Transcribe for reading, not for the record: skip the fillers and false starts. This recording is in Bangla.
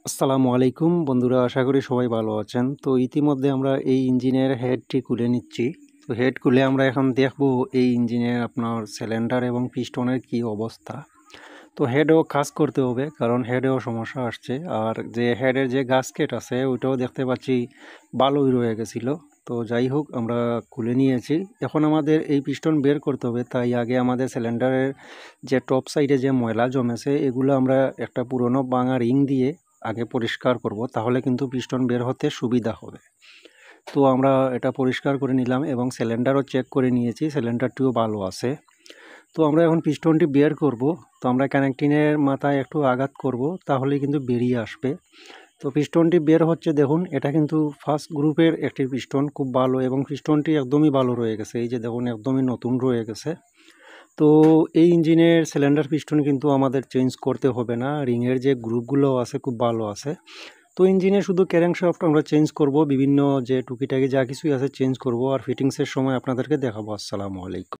আসসালামু আলাইকুম বন্ধুরা, আশা করি সবাই ভালো আছেন। তো ইতিমধ্যে আমরা এই ইঞ্জিনের হেডটি খুলে নিচ্ছি। তো হেড খুলে আমরা এখন দেখব এই ইঞ্জিনের আপনার সিলিন্ডার এবং পিস্টনের কি অবস্থা। তো হেডেও কাজ করতে হবে, কারণ হেডেও সমস্যা আসছে। আর যে হেডের যে গাস্কেট আছে ওইটাও দেখতে পাচ্ছি ভালোই রয়ে গেছিলো। তো যাই হোক, আমরা খুলে নিয়েছি। এখন আমাদের এই পিস্টন বের করতে হবে, তাই আগে আমাদের সিলিন্ডারের যে টপ সাইডে যে ময়লা জমেছে এগুলো আমরা একটা পুরনো ভাঙা রিং দিয়ে আগে পরিষ্কার করব, তাহলে কিন্তু পিস্টন বের হতে সুবিধা হবে। তো আমরা এটা পরিষ্কার করে নিলাম এবং সিলিন্ডারও চেক করে নিয়েছি, সিলিন্ডারটিও ভালো আছে। তো আমরা এখন পিস্টনটি বের করব। তো আমরা কানেক্টিংয়ের মাথায় একটু আঘাত করব, তাহলে কিন্তু বেরিয়ে আসবে। তো পিস্টনটি বের হচ্ছে, দেখুন এটা কিন্তু ফার্স্ট গ্রুপের একটি পিস্টন, খুব ভালো, এবং পিস্টনটি একদমই ভালো রয়ে গেছে। এই যে দেখুন, একদমই নতুন রয়ে গেছে। তো এই ইঞ্জিনের সিলিন্ডার পিস্টন কিন্তু আমাদের চেঞ্জ করতে হবে না, রিংয়ের যে গ্রুপগুলো আছে খুব ভালো আছে। তো ইঞ্জিনে শুধু ক্যারেংশাফট আমরা চেঞ্জ করব, বিভিন্ন যে টুকিটাকি যা কিছুই আছে চেঞ্জ করব, আর ফিটিংসের সময় আপনাদেরকে দেখাবো। আসসালামু আলাইকুম।